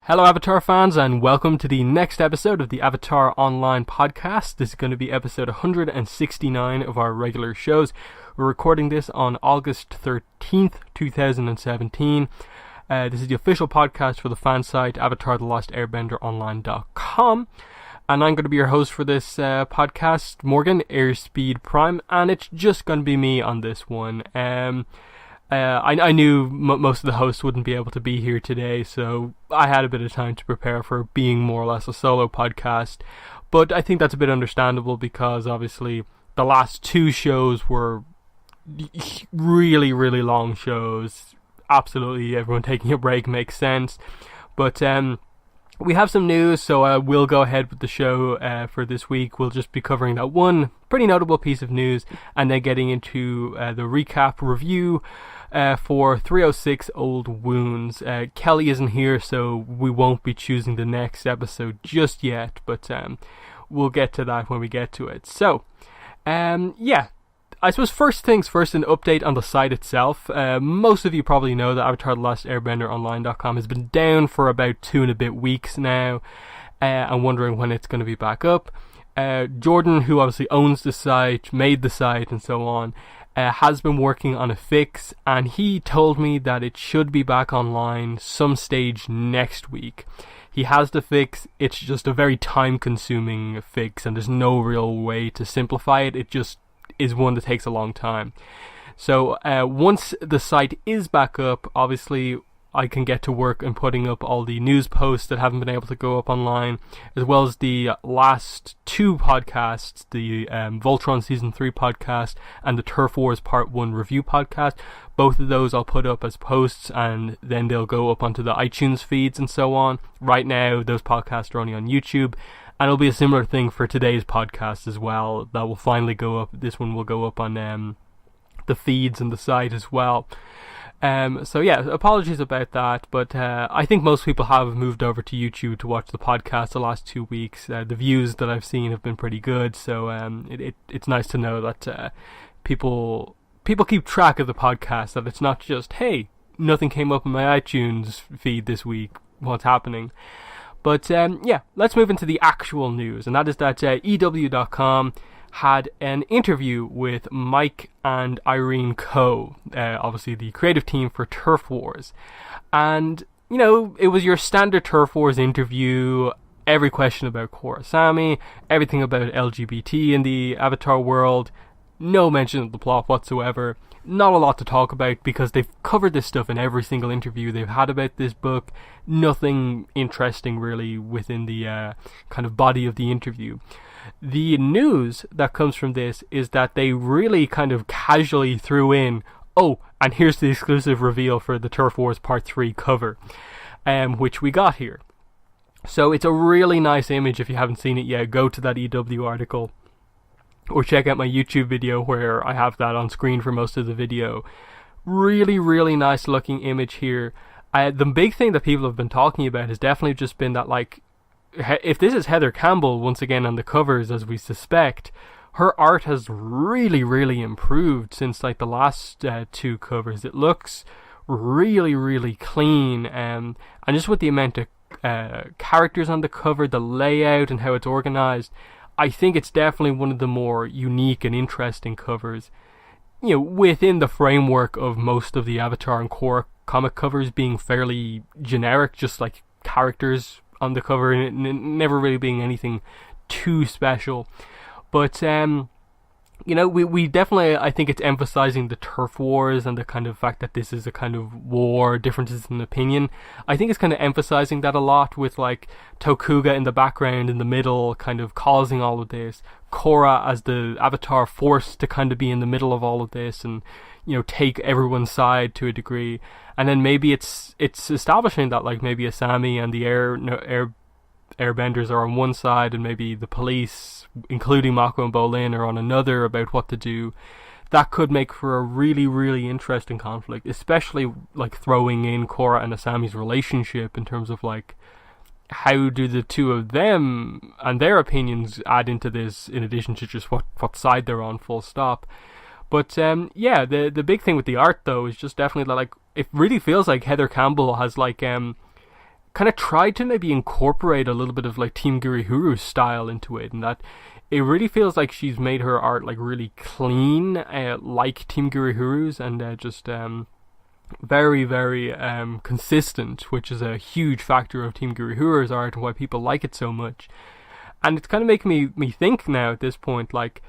Hello Avatar fans, and welcome to the next episode of the Avatar Online podcast. This is going to be episode 169 of our regular shows. We're recording this on August 13th, 2017. This is the official podcast for the fan site avatarthelostairbender.online.com. And I'm going to be your host for this podcast, Morgan, Airspeed Prime, and it's just going to be me on this one. I knew most of the hosts wouldn't be able to be here today, so I had a bit of time to prepare for being more or less a solo podcast. But I think that's a bit understandable because obviously the last two shows were really, really long shows. Absolutely, everyone taking a break makes sense. But we have some news, so we'll go ahead with the show for this week. We'll just be covering that one pretty notable piece of news and then getting into the recap review for 306 Old Wounds. Kelly isn't here, so we won't be choosing the next episode just yet, but we'll get to that when we get to it. So, I suppose first things first, an update on the site itself. Most of you probably know that avatarthelostairbender.online.com has been down for about 2 and a bit weeks now. I'm wondering when it's going to be back up. Jordan, who obviously owns the site, made the site and so on, has been working on a fix, and he told me that it should be back online some stage next week. He has the fix. It's just a very time-consuming fix, and there's no real way to simplify it. It just is one that takes a long time. So once the site is back up, obviously I can get to work and putting up all the news posts that haven't been able to go up online, as well as the last 2 podcasts, the Voltron Season 3 podcast and the Turf Wars Part 1 review podcast. Both of those I'll put up as posts, and then they'll go up onto the iTunes feeds and so on. Right now those podcasts are only on YouTube, and it'll be a similar thing for today's podcast as well. That will finally go up. This one will go up on the feeds and the site as well. So yeah, apologies about that, but I think most people have moved over to YouTube to watch the podcast the last 2 weeks. The views that I've seen have been pretty good, so it's nice to know that people keep track of the podcast, that it's not just, hey, nothing came up in my iTunes feed this week, what's happening? But let's move into the actual news, and that is that EW.com had an interview with Mike and Irene Coe, obviously the creative team for Turf Wars. And, you know, it was your standard Turf Wars interview, every question about Korrasami, everything about LGBT in the Avatar world, no mention of the plot whatsoever. Not a lot to talk about because they've covered this stuff in every single interview they've had about this book. Nothing interesting really within the kind of body of the interview. The news that comes from this is that they really kind of casually threw in, oh, and here's the exclusive reveal for the Turf Wars Part 3 cover, which we got here. So it's a really nice image. If you haven't seen it yet, go to that EW article or check out my YouTube video where I have that on screen for most of the video. Really, really nice looking image here. The big thing that people have been talking about has definitely just been that, like, if this is Heather Campbell once again on the covers, as we suspect, her art has really, really improved since like the last 2 covers. It looks really, really clean, and just with the amount of characters on the cover, the layout and how it's organized, I think it's definitely one of the more unique and interesting covers, you know, within the framework of most of the Avatar and Korra comic covers being fairly generic, just like characters on the cover, and it never really being anything too special. But you know, we definitely, I think it's emphasizing the Turf Wars and the kind of fact that this is a kind of war, differences in opinion. I think it's kind of emphasizing that a lot, with like Tokuga in the background, in the middle, kind of causing all of this. Korra as the Avatar forced to kind of be in the middle of all of this and, you know, take everyone's side to a degree. And then maybe it's establishing that, like, maybe Asami and the Airbenders are on one side, and maybe the police, including Mako and Bolin, are on another about what to do. That could make for a really, really interesting conflict, especially like throwing in Korra and Asami's relationship in terms of like, how do the two of them and their opinions add into this, in addition to just what side they're on, full stop. But the big thing with the art though is just definitely that, like, it really feels like Heather Campbell has like kind of tried to maybe incorporate a little bit of like Team Gurihuru's style into it, and that it really feels like she's made her art like really clean, like Team Gurihuru's, and just very, very consistent, which is a huge factor of Team Gurihuru's art and why people like it so much. And it's kind of making me think now at this point, like,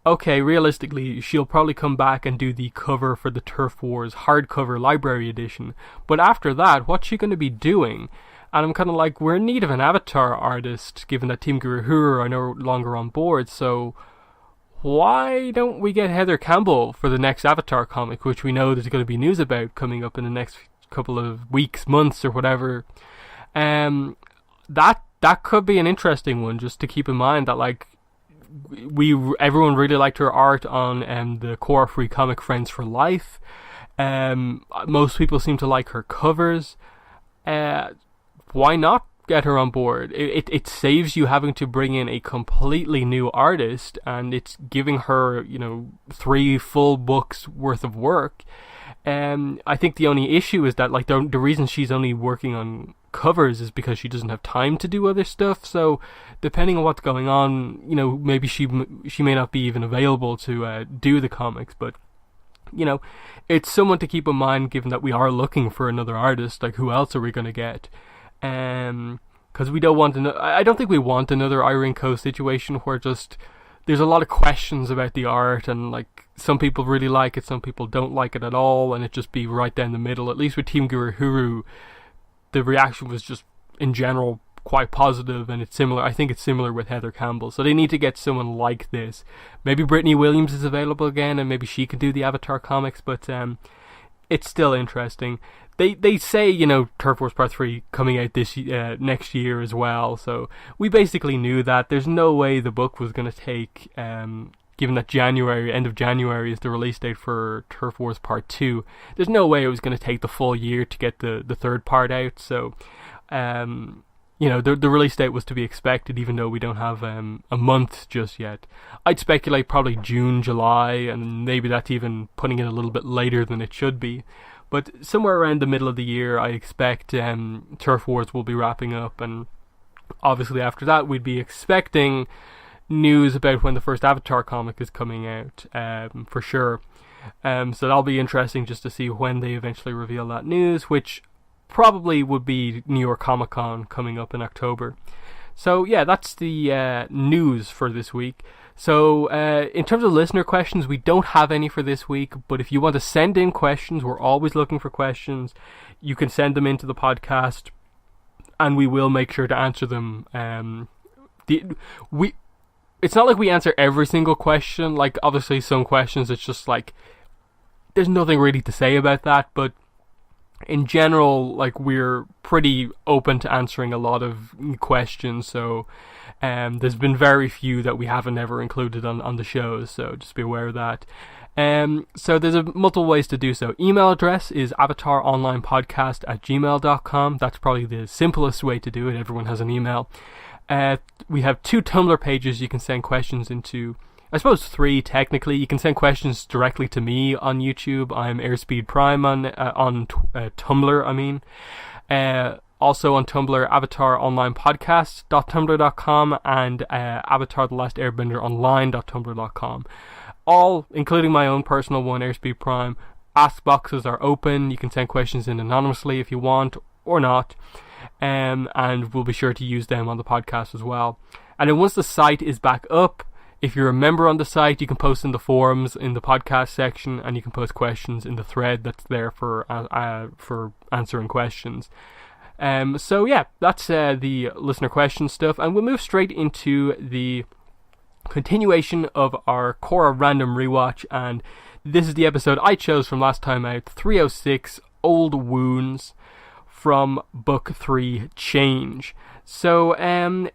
okay, realistically, she'll probably come back and do the cover for the Turf Wars hardcover library edition. But after that, what's she going to be doing? And I'm kind of like, we're in need of an Avatar artist, given that Team Gurihuru are no longer on board. So why don't we get Heather Campbell for the next Avatar comic, which we know there's going to be news about coming up in the next couple of weeks, months, or whatever. That could be an interesting one, just to keep in mind that, like, everyone really liked her art on the Korra Free Comic Friends for Life. Most people seem to like her covers. Why not get her on board? It saves you having to bring in a completely new artist, and it's giving her, 3 full books worth of work. I think the only issue is that, like, the reason she's only working on covers is because she doesn't have time to do other stuff. So depending on what's going on, maybe she may not be even available to do the comics, but it's someone to keep in mind, given that we are looking for another artist. Like, who else are we going to get? Because we don't want I don't think we want another Irene Co situation where just there's a lot of questions about the art, and like some people really like it, some people don't like it at all, and it just be right down the middle. At least with Team Gurihuru, the reaction was just in general quite positive, and it's similar. I think it's similar with Heather Campbell. So they need to get someone like this. Maybe Brittany Williams is available again, and maybe she can do the Avatar comics. But it's still interesting. They say, Turf Wars Part 3 coming out this next year as well. So we basically knew that. There's no way the book was going to take, given that end of January is the release date for Turf Wars Part 2, there's no way it was going to take the full year to get the third part out. So, the release date was to be expected, even though we don't have a month just yet. I'd speculate probably June, July, and maybe that's even putting it a little bit later than it should be. But somewhere around the middle of the year, I expect Turf Wars will be wrapping up, and obviously after that we'd be expecting news about when the first Avatar comic is coming out, for sure. So that'll be interesting just to see when they eventually reveal that news, which probably would be New York Comic Con coming up in October. So yeah, that's the news for this week. So in terms of listener questions, we don't have any for this week, but if you want to send in questions, we're always looking for questions. You can send them into the podcast, and we will make sure to answer them. It's not like we answer every single question. Like, obviously some questions it's just like there's nothing really to say about that, but in general, like, we're pretty open to answering a lot of questions. So there's been very few that we haven't ever included on the shows, so just be aware of that. So there's multiple ways to do so. Email address is avataronlinepodcast@gmail.com. That's probably the simplest way to do it. Everyone has an email. We have 2 Tumblr pages you can send questions into. I suppose 3 technically. You can send questions directly to me on YouTube. I'm Airspeed Prime on Tumblr. Also on Tumblr, avataronlinepodcast.tumblr.com and avatarthelastairbender.online.tumblr.com. All, including my own personal one, Airspeed Prime. Ask boxes are open. You can send questions in anonymously if you want, or not. And we'll be sure to use them on the podcast as well. And then once the site is back up, if you're a member on the site, you can post in the forums in the podcast section, and you can post questions in the thread that's there for answering questions. So yeah, that's the listener question stuff, and we'll move straight into the continuation of our Korra random rewatch, and this is the episode I chose from last time out, 306 Old Wounds from Book 3 Change. So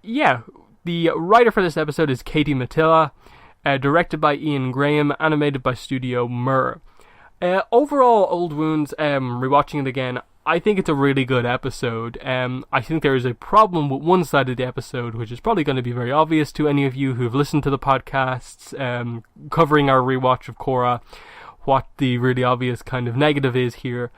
yeah, the writer for this episode is Katie Matilla, directed by Ian Graham, animated by Studio Mir. Overall, Old Wounds, rewatching it again, I think it's a really good episode. I think there is a problem with one side of the episode, which is probably going to be very obvious to any of you who have listened to the podcasts covering our rewatch of Korra, what the really obvious kind of negative is here.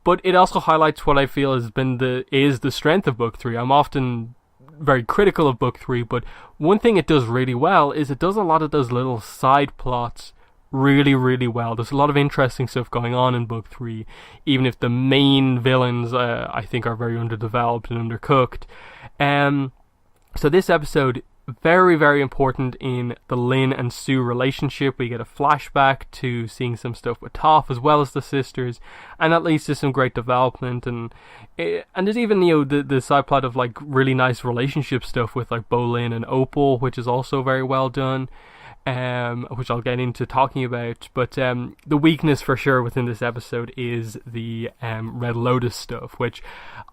But it also highlights what I feel has been the strength of book 3. I'm often very critical of book 3, but one thing it does really well is it does a lot of those little side plots really, really well. There's a lot of interesting stuff going on in book 3, even if the main villains I think are very underdeveloped and undercooked. So this episode, very, very important in the Lynn and Sue relationship. We get a flashback to seeing some stuff with Toph as well as the sisters, and that leads to some great development, and there's even, you know, the side plot of like really nice relationship stuff with like Bolin and Opal, which is also very well done, which I'll get into talking about. But the weakness for sure within this episode is the Red Lotus stuff, which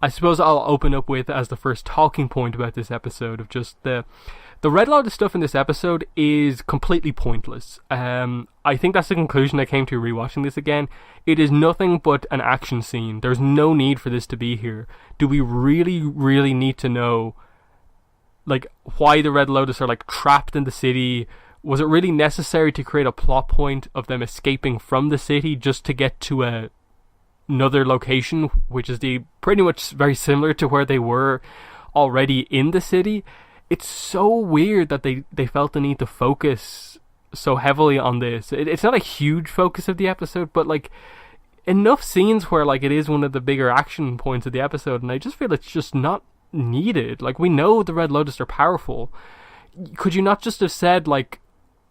I suppose I'll open up with as the first talking point about this episode, of just the Red Lotus stuff in this episode is completely pointless. I think that's the conclusion I came to rewatching this again. It is nothing but an action scene. There's no need for this to be here. Do we really, really need to know like why the Red Lotus are like trapped in the city? Was it really necessary to create a plot point of them escaping from the city just to get to another location, which is pretty much very similar to where they were already in the city? It's so weird that they felt the need to focus so heavily on this. It's not a huge focus of the episode, but like enough scenes where like it is one of the bigger action points of the episode, and I just feel it's just not needed. Like, we know the Red Lotus are powerful. Could you not just have said like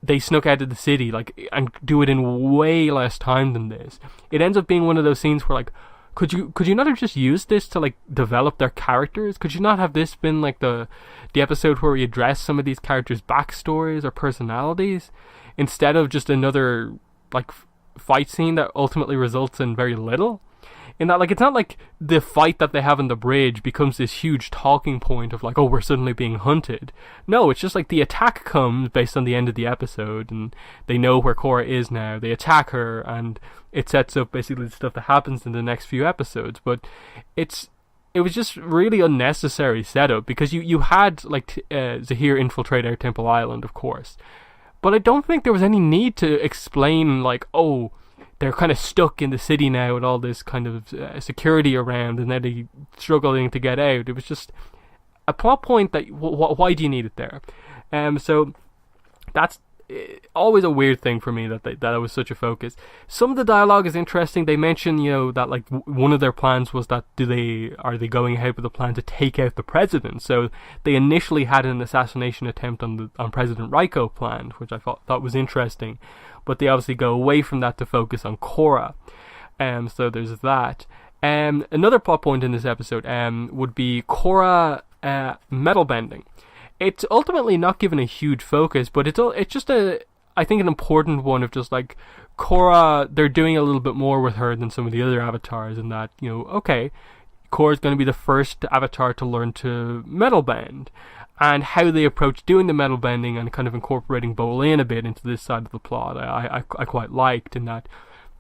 they snuck out of the city, like, and do it in way less time than this? It ends up being one of those scenes where like, could you not have just used this to like develop their characters? Could you not have this been like the episode where we address some of these characters' backstories or personalities, instead of just another like fight scene that ultimately results in very little? In that, like, it's not like the fight that they have in the bridge becomes this huge talking point of like, oh, we're suddenly being hunted. No, it's just like the attack comes based on the end of the episode, and they know where Korra is now. They attack her, and it sets up basically the stuff that happens in the next few episodes. But it was just really unnecessary setup, because you had like Zahir infiltrate our Temple Island, of course, but I don't think there was any need to explain like, oh, they're kind of stuck in the city now with all this kind of security around, and they're struggling to get out. It was just a plot point that why do you need it there? So that's always a weird thing for me, that it was such a focus. Some of the dialogue is interesting. They mention, you know, that like one of their plans was that are they going ahead with a plan to take out the president? So they initially had an assassination attempt on President Raiko planned, which I thought was interesting, but they obviously go away from that to focus on Korra. So there's that. Another plot point in this episode would be Korra metal bending. It's ultimately not given a huge focus, but it's just I think an important one, of just like Korra, they're doing a little bit more with her than some of the other avatars, in that, you know, okay, Korra's going to be the first avatar to learn to metal bend, and how they approach doing the metal bending and kind of incorporating Bolin a bit into this side of the plot, I quite liked, in that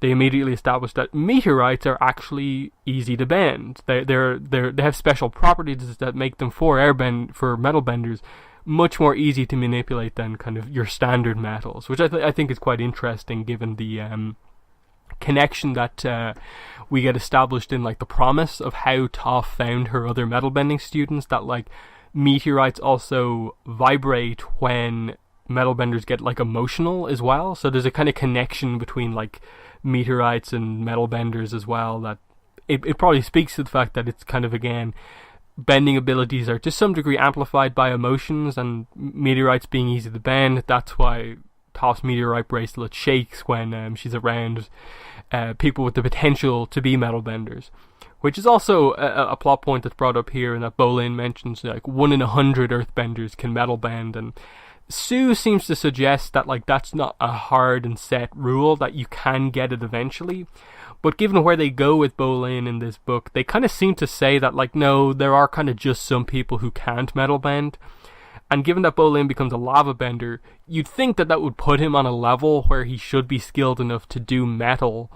they immediately established that meteorites are actually easy to bend. They have special properties that make them for metal benders much more easy to manipulate than kind of your standard metals, which I think is quite interesting, given the connection that we get established in like the promise of how Toph found her other metal bending students, that like meteorites also vibrate when metal benders get like emotional as well. So there's a kind of connection between like meteorites and metal benders as well, that it probably speaks to the fact that it's kind of, again, bending abilities are to some degree amplified by emotions, and meteorites being easy to bend, that's why Toph's meteorite bracelet shakes when she's around people with the potential to be metal benders, which is also a plot point that's brought up here, and that Bolin mentions like 1 in 100 earthbenders can metal bend, and Sue seems to suggest that like that's not a hard and set rule, that you can get it eventually. But given where they go with Bolin in this book, they kind of seem to say that like, no, there are kind of just some people who can't metal bend. And given that Bolin becomes a lava bender, you'd think that would put him on a level where he should be skilled enough to do metal.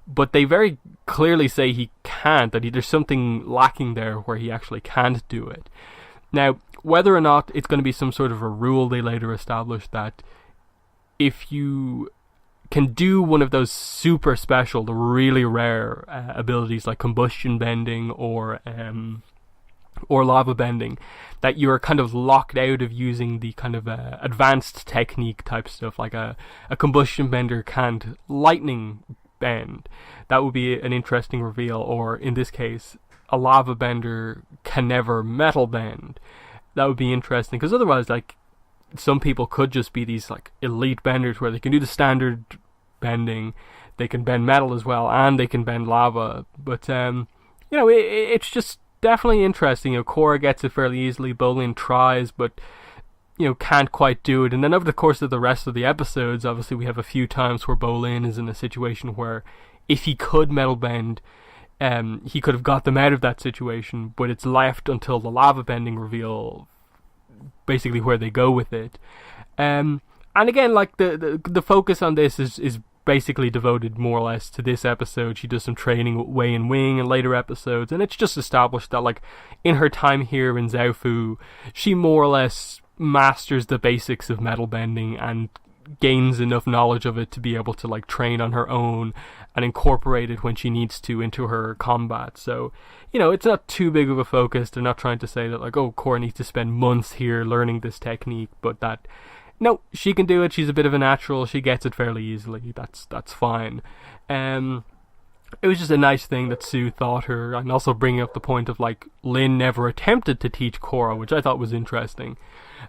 But they very clearly say he can't, that there's something lacking there where he actually can't do it. Now, whether or not it's going to be some sort of a rule they later establish, that if you can do one of those super special, the really rare abilities like combustion bending or lava bending, that you're kind of locked out of using the kind of advanced technique type stuff. Like a combustion bender can't lightning bend. That would be an interesting reveal. Or in this case, a lava bender can never metal bend. That would be interesting, because otherwise, like, some people could just be these like elite benders where they can do the standard bending, they can bend metal as well, and they can bend lava. But it's just definitely interesting. Korra gets it fairly easily. Bolin tries, but can't quite do it. And then over the course of the rest of the episodes, obviously we have a few times where Bolin is in a situation where if he could metal bend, he could have got them out of that situation, but it's left until the lava bending reveal, basically where they go with it. And again, like the focus on this is basically devoted more or less to this episode. She does some training with Wei and Wing in later episodes, and it's just established that, like, in her time here in Zaofu, she more or less masters the basics of metal bending and gains enough knowledge of it to be able to, like, train on her own and incorporate it when she needs to into her combat. So, it's not too big of a focus. They're not trying to say that, like, Korra needs to spend months here learning this technique, but that, no, she can do it. She's a bit of a natural. She gets it fairly easily. That's fine. It was just a nice thing that Sue thought her, and also bringing up the point of, like, Lin never attempted to teach Korra, which I thought was interesting.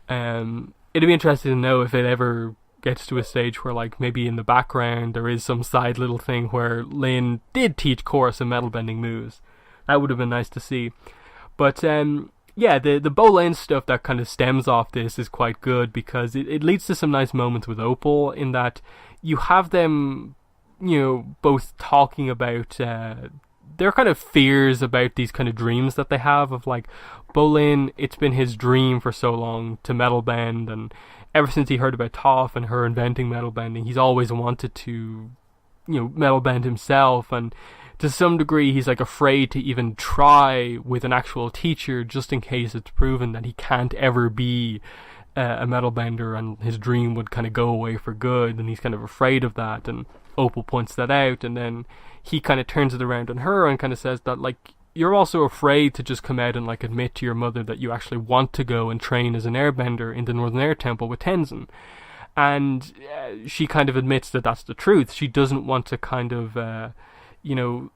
It'd be interesting to know if it ever gets to a stage where, like, maybe in the background there is some side little thing where Lin did teach Korra some metal bending moves. That would have been nice to see. But the Bolin stuff that kind of stems off this is quite good, because it leads to some nice moments with Opal, in that you have them, both talking about their kind of fears about these kind of dreams that they have of, like, Bolin, it's been his dream for so long to metal bend, and ever since he heard about Toph and her inventing metal bending, he's always wanted to, metal bend himself, and to some degree he's, like, afraid to even try with an actual teacher, just in case it's proven that he can't ever be a metal bender and his dream would kind of go away for good, and he's kind of afraid of that. And Opal points that out, and then he kind of turns it around on her and kind of says that, like, you're also afraid to just come out and, like, admit to your mother that you actually want to go and train as an airbender in the Northern Air Temple with Tenzin. And she kind of admits that that's the truth. She doesn't want to kind of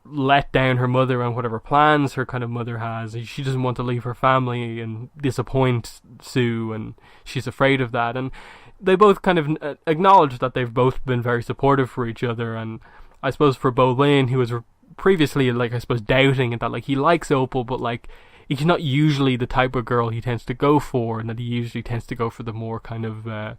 let down her mother and whatever plans her kind of mother has. She doesn't want to leave her family and disappoint Sue, and she's afraid of that. And they both kind of acknowledge that they've both been very supportive for each other. And I suppose for Bolin, who was previously, like, I suppose doubting it, that, like, he likes Opal, but, like, he's not usually the type of girl he tends to go for, and that he usually tends to go for the more kind of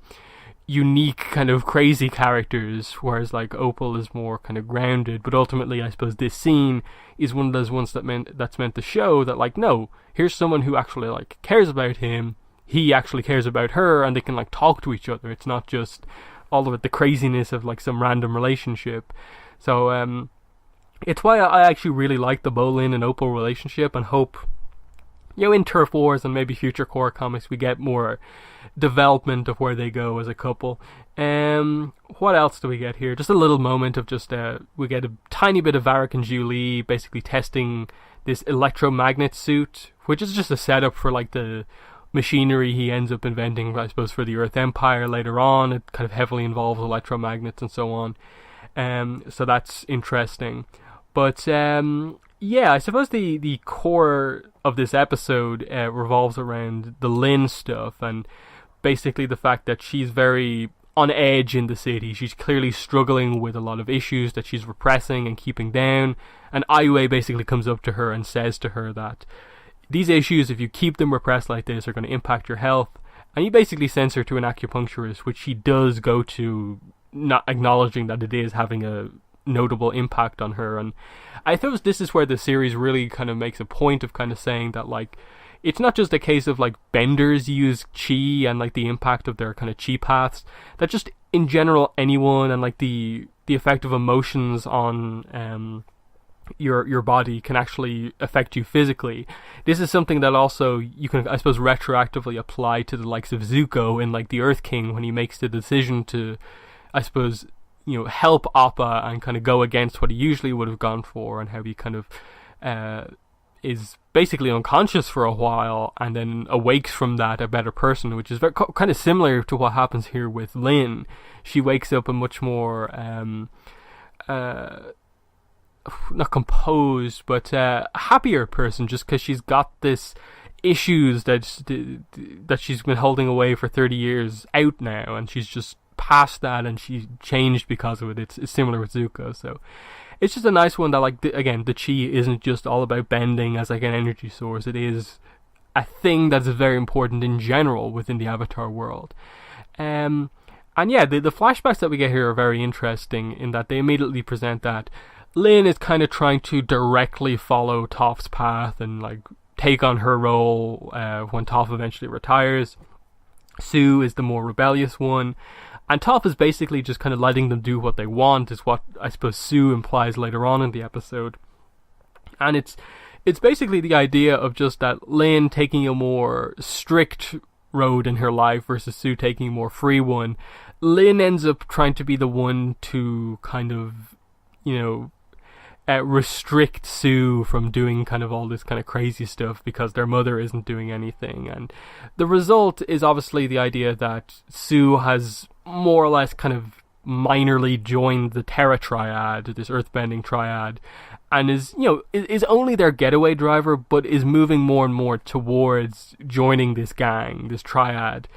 unique, kind of crazy characters, whereas, like, Opal is more kind of grounded. But ultimately, I suppose this scene is one of those ones that's meant to show that, like, no, here's someone who actually, like, cares about him, he actually cares about her, and they can, like, talk to each other. It's not just all of it, the craziness of, like, some random relationship. So it's why I actually really like the Bolin and Opal relationship, and hope, in Turf Wars and maybe future Korra comics we get more development of where they go as a couple. What else do we get here? Just a little moment of just we get a tiny bit of Varric and Julie basically testing this electromagnet suit, which is just a setup for, like, the machinery he ends up inventing, I suppose, for the Earth Empire later on. It kind of heavily involves electromagnets and so on. So that's interesting. But I suppose the core of this episode revolves around the Lin stuff, and basically the fact that she's very on edge in the city. She's clearly struggling with a lot of issues that she's repressing and keeping down, and Ai Wei basically comes up to her and says to her that these issues, if you keep them repressed like this, are going to impact your health. And he basically sends her to an acupuncturist, which she does go to, not acknowledging that it is having a notable impact on her. And I suppose this is where the series really kind of makes a point of kind of saying that, like, it's not just a case of, like, benders use chi and, like, the impact of their kind of chi paths, that just in general anyone, and, like, the effect of emotions on your body can actually affect you physically. This is something that also you can, I suppose, retroactively apply to the likes of Zuko in, like, the Earth King, when he makes the decision to, I suppose, help Appa and kind of go against what he usually would have gone for, and how he kind of is basically unconscious for a while and then awakes from that a better person, which is kind of similar to what happens here with Lynn. She wakes up a much more not composed, but happier person, just because she's got this issues that she's been holding away for 30 years out now, and she's just past that, and she changed because of it. It's similar with Zuko, so it's just a nice one that, like, again, the chi isn't just all about bending as like an energy source. It is a thing that's very important in general within the Avatar world. And yeah, the flashbacks that we get here are very interesting in that they immediately present that Lynn is kind of trying to directly follow Toph's path and like take on her role when Toph eventually retires. Sue is the more rebellious one, and Toph is basically just kind of letting them do what they want, is what I suppose Sue implies later on in the episode. And it's basically the idea of just that Lynn taking a more strict road in her life versus Sue taking a more free one. Lynn ends up trying to be the one to kind of, restrict Sue from doing kind of all this kind of crazy stuff because their mother isn't doing anything. And the result is obviously the idea that Sue has more or less kind of minorly joined the Terra Triad, this earthbending triad, and is only their getaway driver, but is moving more and more towards joining this gang, this triad.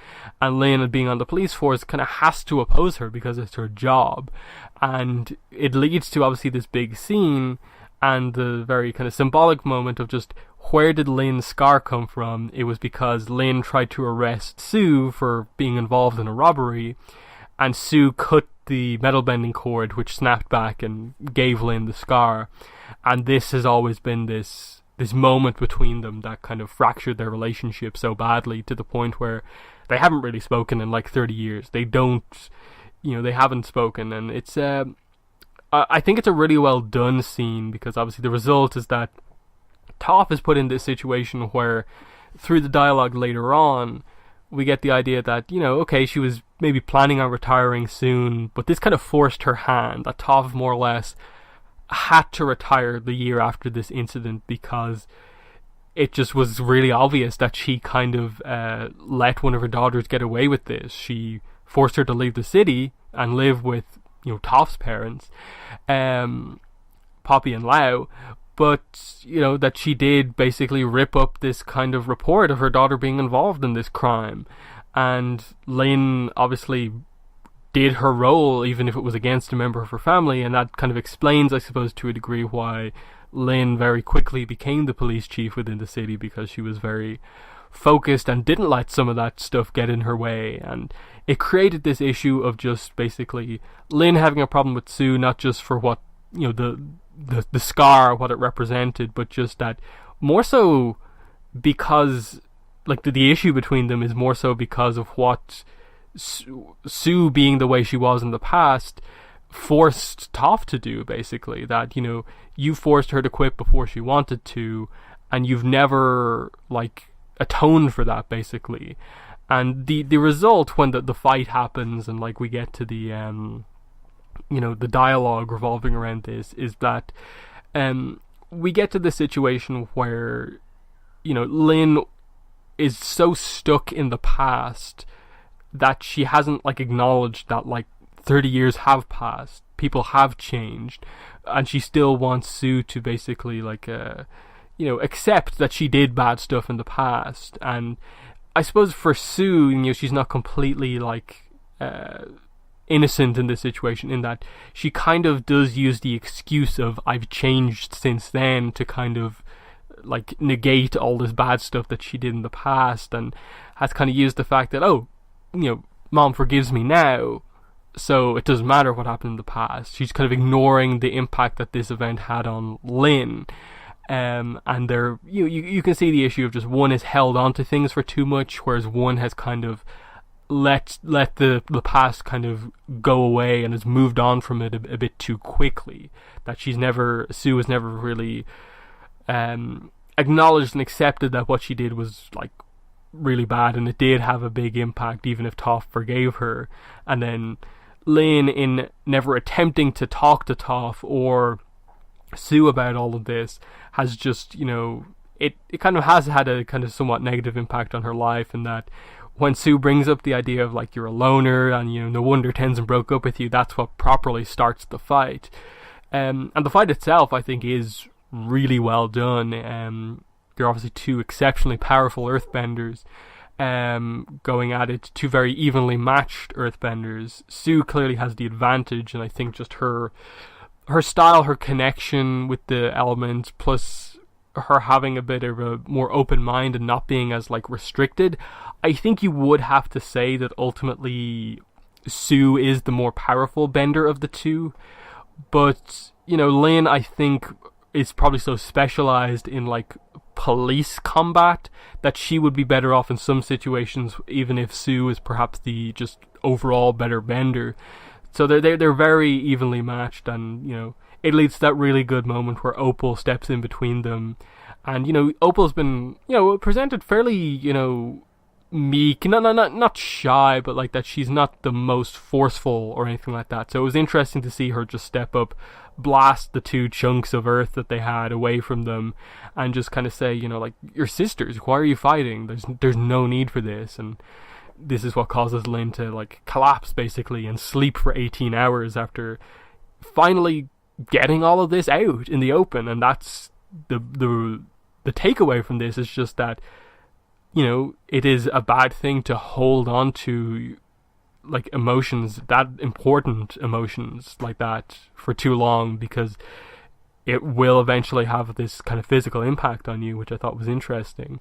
And Lynn, being on the police force, kind of has to oppose her because it's her job. And it leads to obviously this big scene and the very kind of symbolic moment of just, where did Lynn's scar come from? It was because Lynn tried to arrest Sue for being involved in a robbery, and Sue cut the metal bending cord, which snapped back and gave Lynn the scar. And this has always been this moment between them that kind of fractured their relationship so badly, to the point where they haven't really spoken in like 30 years. They haven't spoken, and it's I think it's a really well done scene, because obviously the result is that Toph is put in this situation where, through the dialogue later on, we get the idea that, okay, she was maybe planning on retiring soon, but this kind of forced her hand, that Toph more or less had to retire the year after this incident, because it just was really obvious that she kind of let one of her daughters get away with this. She forced her to leave the city and live with, Toph's parents, Poppy and Lau, but, that she did basically rip up this kind of report of her daughter being involved in this crime. And Lynn obviously did her role, even if it was against a member of her family, and that kind of explains, I suppose, to a degree, why Lynn very quickly became the police chief within the city, because she was very focused and didn't let some of that stuff get in her way. And it created this issue of just basically Lynn having a problem with Sue, not just for what, the scar, what it represented, but just that more so because, like, the issue between them is more so because of what Sue, being the way she was in the past, forced Toph to do, basically. That, you forced her to quit before she wanted to, and you've never, like, atoned for that, basically. And the result, when the fight happens and, like, we get to the the dialogue revolving around this, is that we get to the situation where Lynn is so stuck in the past that she hasn't, like, acknowledged that, like, 30 years have passed, people have changed, and she still wants Sue to basically, like, accept that she did bad stuff in the past. And I suppose for Sue, she's not completely, like, innocent in this situation, in that she kind of does use the excuse of I've changed since then to kind of, like, negate all this bad stuff that she did in the past, and has kind of used the fact that, Mom forgives me now, so it doesn't matter what happened in the past. She's kind of ignoring the impact that this event had on Lynn. And there, you can see the issue of just one has held on to things for too much, whereas one has kind of let the past kind of go away and has moved on from it a bit too quickly. That Sue has never really acknowledged and accepted that what she did was, like, really bad, and it did have a big impact, even if Toph forgave her. And then Lynn, in never attempting to talk to Toph or Sue about all of this, has just, it kind of has had a kind of somewhat negative impact on her life, and that when Sue brings up the idea of like, you're a loner and no wonder Tenzin broke up with you, that's what properly starts the fight. And the fight itself, I think, is really well done. They're obviously two exceptionally powerful earthbenders going at it, two very evenly matched earthbenders. Sue clearly has the advantage, and I think just her style, her connection with the elements, plus her having a bit of a more open mind and not being as like restricted, I think you would have to say that ultimately Sue is the more powerful bender of the two. But Lynn, I think, is probably so specialized in like police combat that she would be better off in some situations, even if Sue is perhaps the just overall better bender. So they're very evenly matched, and it leads to that really good moment where Opal steps in between them, and Opal's been presented fairly meek, not shy, but like that she's not the most forceful or anything like that. So it was interesting to see her just step up, blast the two chunks of earth that they had away from them, and just kind of say, like, you're sisters, why are you fighting? There's no need for this. And this is what causes Lynn to like collapse basically and sleep for 18 hours after finally getting all of this out in the open. And that's the takeaway from this, is just that it is a bad thing to hold on to like emotions, that important emotions like that, for too long, because it will eventually have this kind of physical impact on you, which I thought was interesting.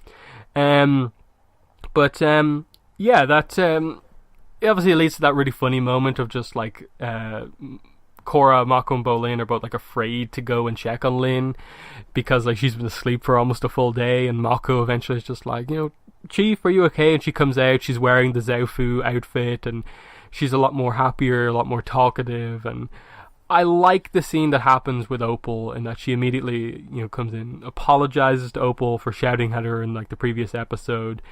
Yeah, that it obviously leads to that really funny moment of just like Korra, Mako, and Bolin are both like afraid to go and check on Lynn because like she's been asleep for almost a full day, and Mako eventually is just like, Chief, are you okay? And she comes out, she's wearing the Zaofu outfit, and she's a lot more happier, a lot more talkative. And I like the scene that happens with Opal, in that she immediately comes in, apologizes to Opal for shouting at her in like the previous episode,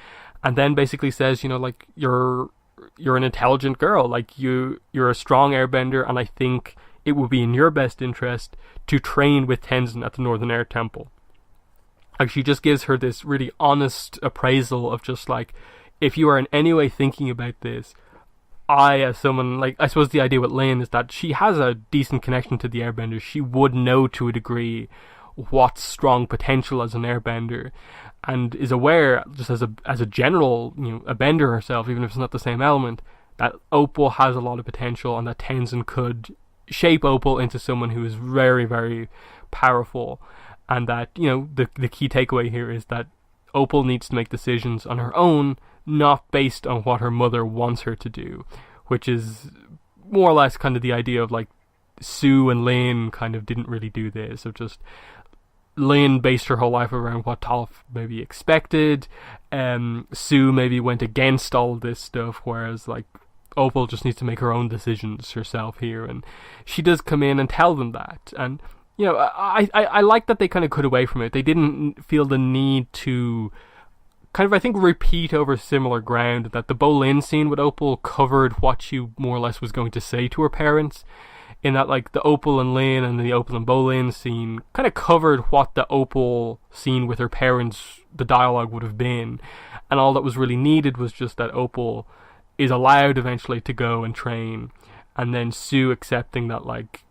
and then basically says, like, you're an intelligent girl, like you're a strong airbender, and I think it would be in your best interest to train with Tenzin at the Northern Air Temple. Like, she just gives her this really honest appraisal of just like, if you are in any way thinking about this, as someone, like, I suppose the idea with Lynn is that she has a decent connection to the airbenders. She would know to a degree what's strong potential as an airbender, and is aware, just as a general, a bender herself, even if it's not the same element, that Opal has a lot of potential, and that Tenzin could shape Opal into someone who is very, very powerful. And that, the key takeaway here is that Opal needs to make decisions on her own, not based on what her mother wants her to do, which is more or less kind of the idea of like Sue and Lynn kind of didn't really do this. So just Lynn based her whole life around what Toph maybe expected. Sue maybe went against all of this stuff, whereas like Opal just needs to make her own decisions herself here, and she does come in and tell them that. And I like that they kind of cut away from it. They didn't feel the need to kind of, I think, repeat over similar ground, that the Bolin scene with Opal covered what she more or less was going to say to her parents, in that like the Opal and Lynn and the Opal and Bolin scene kind of covered what the Opal scene with her parents, the dialogue would have been, and all that was really needed was just that Opal is allowed eventually to go and train, and then Sue accepting that, like,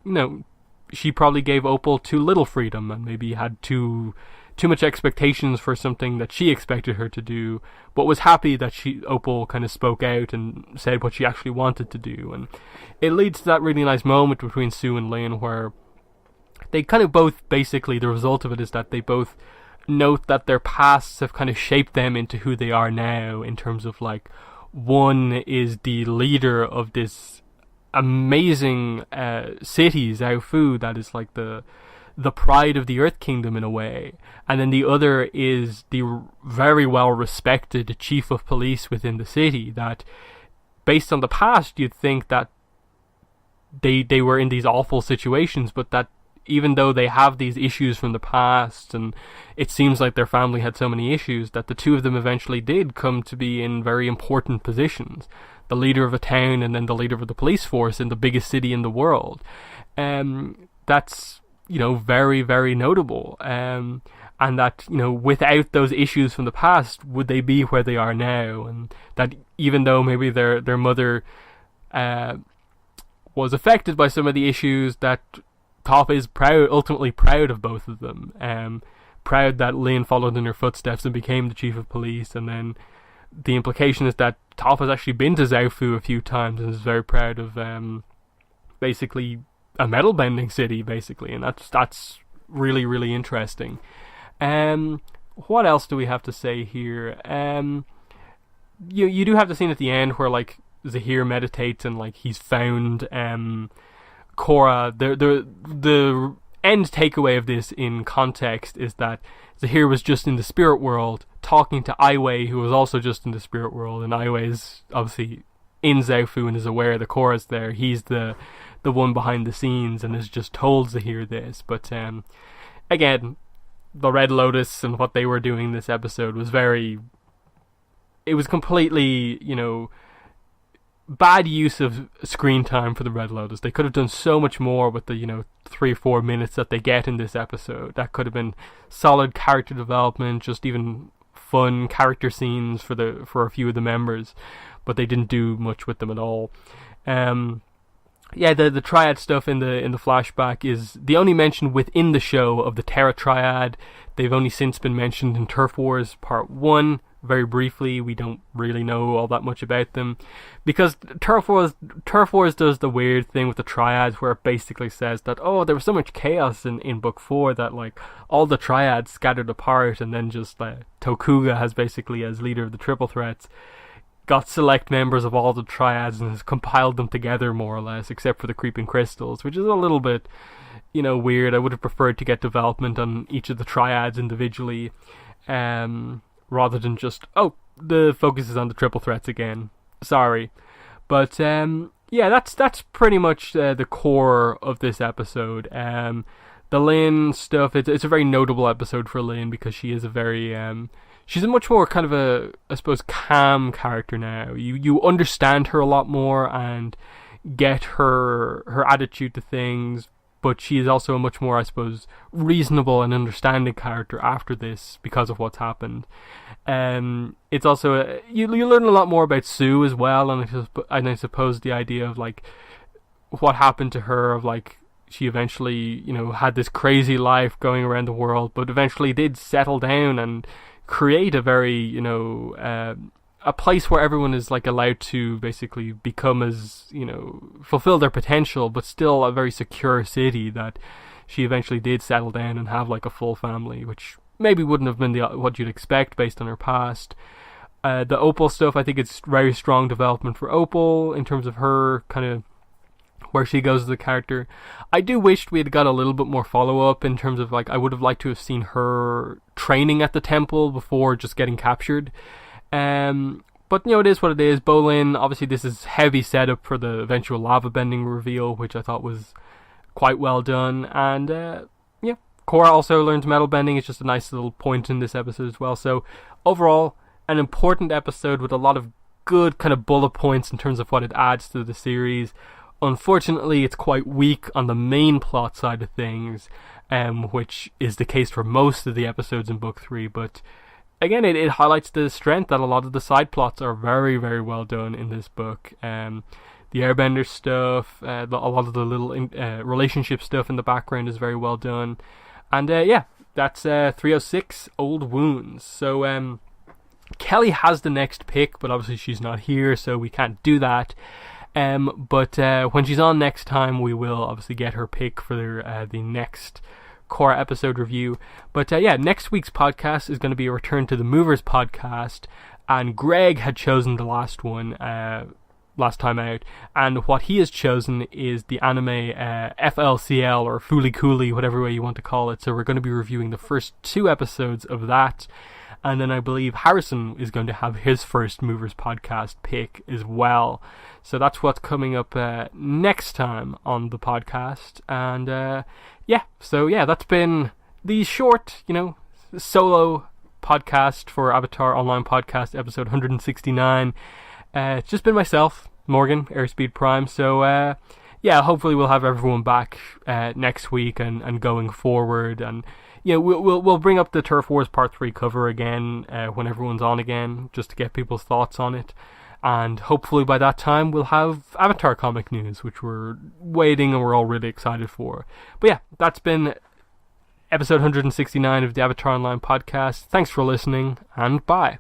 she probably gave Opal too little freedom and maybe had too much expectations for something that she expected her to do, but was happy that Opal kind of spoke out and said what she actually wanted to do. And it leads to that really nice moment between Sue and Lynn, where they kind of both, basically the result of it is that they both note that their pasts have kind of shaped them into who they are now, in terms of like, one is the leader of this amazing city, Zaofu, that is like the pride of the Earth Kingdom in a way, and then the other is the very well respected chief of police within the city, that based on the past you'd think that they were in these awful situations, but that even though they have these issues from the past, and it seems like their family had so many issues, that the two of them eventually did come to be in very important positions. The leader of a town and then the leader of the police force in the biggest city in the world. That's, very, very notable. And that, without those issues from the past, would they be where they are now? And that even though maybe their mother was affected by some of the issues, that Toph is ultimately proud of both of them. Proud that Lin followed in her footsteps and became the chief of police, and then the implication is that Toph has actually been to Zaofu a few times and is very proud of basically a metal bending city, basically, and that's really, really interesting. What else do we have to say here? You do have the scene at the end where like Zahir meditates and like he's found Korra. The end takeaway of this in context is that Zahir was just in the spirit world talking to Ai Wei, who was also just in the spirit world, and Ai Wei is obviously in Zaofu and is aware that Korra's there. He's the one behind the scenes and has just told Zahir this. But again, the Red Lotus and what they were doing this episode was it was completely, bad use of screen time for the Red Lotus. They could have done so much more with the 3 or 4 minutes that they get in this episode. That could have been solid character development, just even fun character scenes for a few of the members, but they didn't do much with them at all. The triad stuff in the flashback is the only mention within the show of the Terra Triad. They've only since been mentioned in Turf Wars Part 1, very briefly. We don't really know all that much about them, because Turf Wars does the weird thing with the triads where it basically says that, there was so much chaos in Book 4 that like all the triads scattered apart, and then just Tokuga has basically, as leader of the Triple Threats, got select members of all the triads and has compiled them together more or less, except for the Creeping Crystals, which is a little bit weird. I would have preferred to get development on each of the triads individually, rather than just, the focus is on the Triple Threats again. Sorry. But, that's pretty much the core of this episode. The Lin stuff, it's a very notable episode for Lin, because she is a very, she's a much more kind of I suppose, calm character now. You understand her a lot more and get her attitude to things, but she is also a much more, I suppose, reasonable and understanding character after this because of what's happened. It's also you learn a lot more about Sue as well, and I suppose the idea of like what happened to her, of like she eventually had this crazy life going around the world, but eventually did settle down and create a very a place where everyone is like allowed to basically become as fulfill their potential, but still a very secure city that she eventually did settle down and have like a full family, which maybe wouldn't have been what you'd expect based on her past. The Opal stuff, I think it's very strong development for Opal in terms of her kind of where she goes as a character. I do wish we had got a little bit more follow-up in terms of like I would have liked to have seen her training at the temple before just getting captured. But it is what it is. Bolin, obviously this is heavy setup for the eventual lava bending reveal, which I thought was quite well done. And Korra also learns metal bending. It's just a nice little point in this episode as well. So overall, an important episode with a lot of good kind of bullet points in terms of what it adds to the series. Unfortunately, it's quite weak on the main plot side of things, which is the case for most of the episodes in Book 3, but again, it highlights the strength that a lot of the side plots are very, very well done in this book. The Airbender stuff, a lot of the little relationship stuff in the background is very well done. And that's 306 Old Wounds. So Kelly has the next pick, but obviously she's not here, so we can't do that. But when she's on next time, we will obviously get her pick for the next Korra episode review. But next week's podcast is going to be a return to the Movers podcast, and Greg had chosen the last one last time out, and what he has chosen is the anime FLCL, or Fooly Cooly, whatever way you want to call it. So we're going to be reviewing the first 2 episodes of that, and then I believe Harrison is going to have his first Movers podcast pick as well. So that's what's coming up next time on the podcast. And that's been the short, solo podcast for Avatar Online Podcast, episode 169. It's just been myself, Morgan, Airspeed Prime. So hopefully we'll have everyone back next week and going forward, and we'll bring up the Turf Wars Part 3 cover again when everyone's on again, just to get people's thoughts on it. And hopefully by that time we'll have Avatar comic news, which we're waiting and we're all really excited for. But yeah, that's been episode 169 of the Avatar Online Podcast. Thanks for listening, and bye.